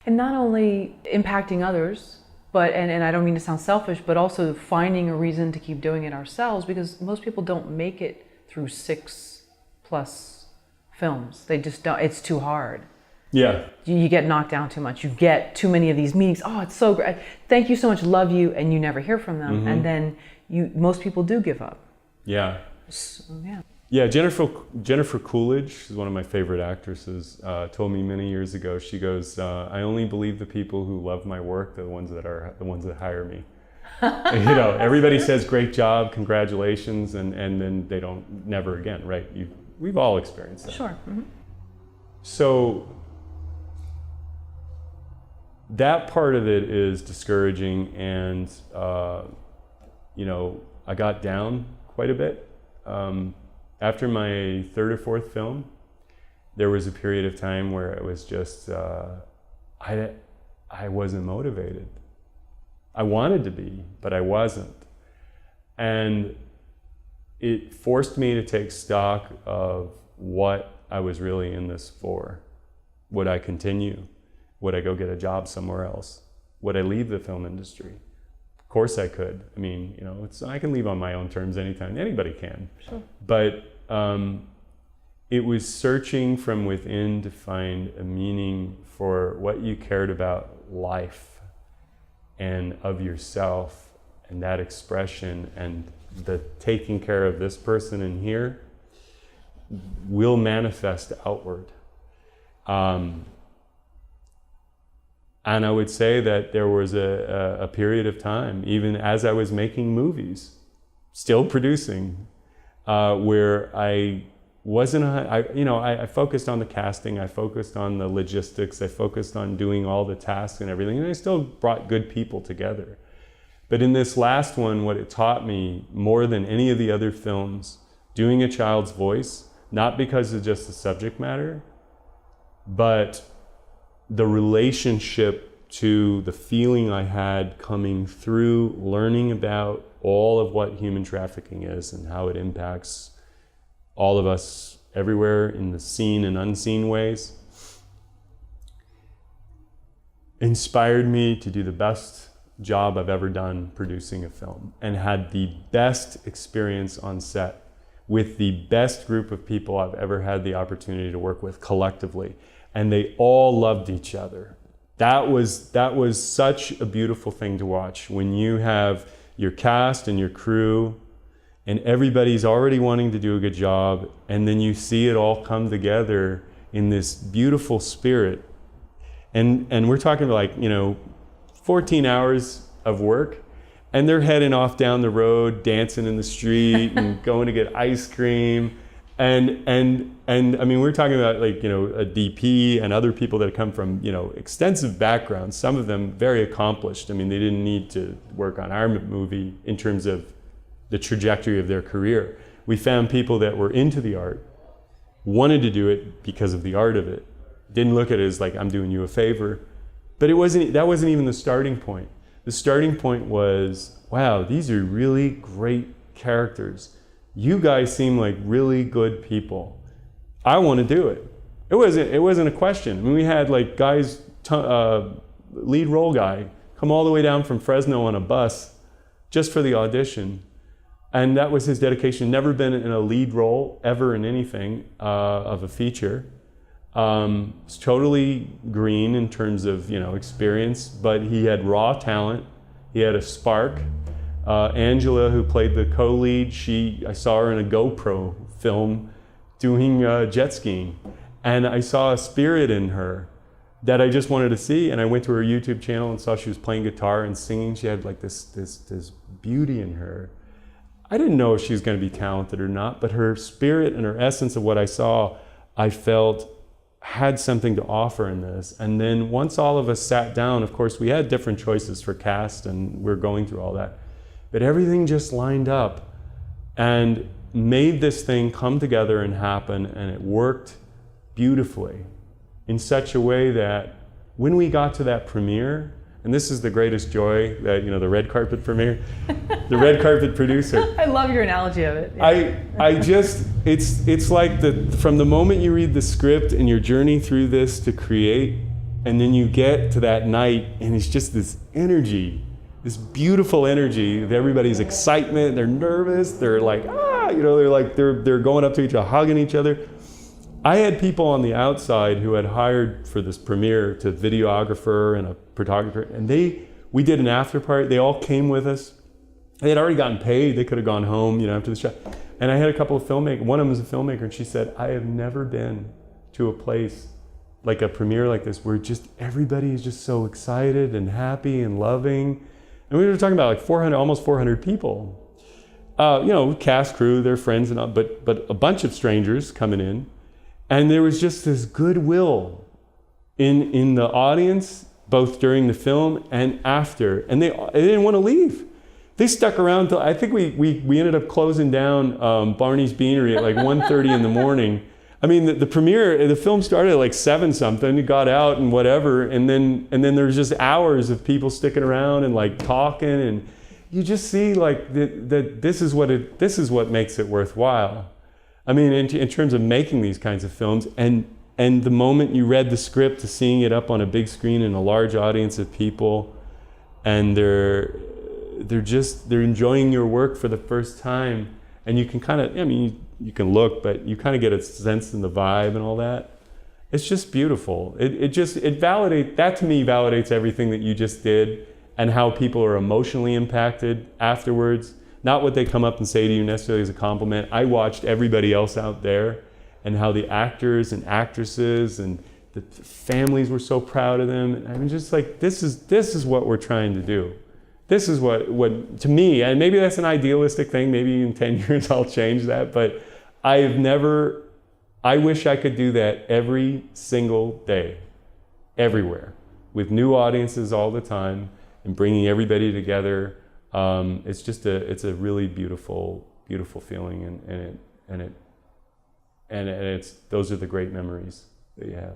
And not only impacting others, but, and I don't mean to sound selfish, but also finding a reason to keep doing it ourselves, because most people don't make it through 6+ films. They just don't, it's too hard. Yeah. You get knocked down too much. You get too many of these meetings. Oh, it's so great. Thank you so much. Love you. And you never hear from them. And then most people do give up. Yeah. So, yeah. Yeah, Jennifer Coolidge is one of my favorite actresses. Told me many years ago. She goes, "I only believe the people who love my work, the ones that hire me." Everybody says great job, congratulations, and then they don't never again, right? We've all experienced that. Sure. So that part of it is discouraging, and I got down quite a bit. After my third or fourth film, there was a period of time where it was just, I wasn't motivated. I wanted to be, but I wasn't. And it forced me to take stock of what I was really in this for. Would I continue? Would I go get a job somewhere else? Would I leave the film industry? Of course I could. I mean, I can leave on my own terms anytime. Anybody can. Sure. But it was searching from within to find a meaning for what you cared about life and of yourself, and that expression and the taking care of this person in here will manifest outward. And I would say that there was a period of time, even as I was making movies, still producing, where I wasn't, I focused on the casting, I focused on the logistics, I focused on doing all the tasks and everything, and I still brought good people together. But in this last one, what it taught me more than any of the other films, doing a child's voice, not because of just the subject matter, but the relationship to the feeling I had coming through learning about all of what human trafficking is and how it impacts all of us everywhere in the seen and unseen ways, inspired me to do the best job I've ever done producing a film, and had the best experience on set with the best group of people I've ever had the opportunity to work with collectively. And they all loved each other. That was such a beautiful thing to watch, when you have your cast and your crew and everybody's already wanting to do a good job, and then you see it all come together in this beautiful spirit. And we're talking like, 14 hours of work, and they're heading off down the road, dancing in the street and going to get ice cream. And I mean, we're talking about like, a DP and other people that come from, extensive backgrounds, some of them very accomplished. I mean, they didn't need to work on our movie in terms of the trajectory of their career. We found people that were into the art, wanted to do it because of the art of it, didn't look at it as like, I'm doing you a favor. But that wasn't even the starting point. The starting point was, wow, these are really great characters. You guys seem like really good people. I want to do it. It wasn't a question. I mean, we had like guys, lead role guy, come all the way down from Fresno on a bus just for the audition. And that was his dedication. Never been in a lead role ever in anything of a feature. It's totally green in terms of experience, but he had raw talent. He had a spark. Angela, who played the co-lead, I saw her in a GoPro film doing jet skiing, and I saw a spirit in her that I just wanted to see. And I went to her YouTube channel and saw she was playing guitar and singing. She had like this beauty in her. I didn't know if she was going to be talented or not, but her spirit and her essence of what I saw, I felt had something to offer in this. And then once all of us sat down, of course, we had different choices for cast, and we're going through all that. But everything just lined up and made this thing come together and happen, and it worked beautifully in such a way that when we got to that premiere, and this is the greatest joy, that the red carpet premiere, the red carpet producer. I love your analogy of it. Yeah. I just, it's like from the moment you read the script and your journey through this to create, And then you get to that night, and it's just this energy, this beautiful energy of everybody's excitement. They're nervous. They're like, they're going up to each other, hugging each other. I had people on the outside who had hired for this premiere to videographer and a photographer, and we did an after party. They all came with us. They had already gotten paid. They could have gone home, after the show. And I had a couple of filmmakers. One of them was a filmmaker, and she said, I have never been to a place like a premiere like this where just everybody is just so excited and happy and loving. And we were talking about like almost 400 people. Cast, crew, their friends and all, but a bunch of strangers coming in. And there was just this goodwill in the audience, both during the film and after. And they didn't want to leave. They stuck around till, I think we ended up closing down Barney's Beanery at like 1:30 in the morning. I mean, the premiere, the film started at like 7 something. It got out and whatever, and then there was just hours of people sticking around and like talking, and you just see like that this is what makes it worthwhile. I mean, in terms of making these kinds of films, and the moment you read the script to seeing it up on a big screen in a large audience of people, and they're enjoying your work for the first time, and you can kind of, you can look, but you kind of get a sense in the vibe and all that. It's just beautiful. It validates, that to me validates everything that you just did and how people are emotionally impacted afterwards. Not what they come up and say to you necessarily as a compliment. I watched everybody else out there and how the actors and actresses and the families were so proud of them. I mean, just like, this is what we're trying to do. This is what to me, and maybe that's an idealistic thing, maybe in 10 years I'll change that, but I wish I could do that every single day, everywhere, with new audiences all the time and bringing everybody together. It's a really beautiful feeling, and those are the great memories that you have.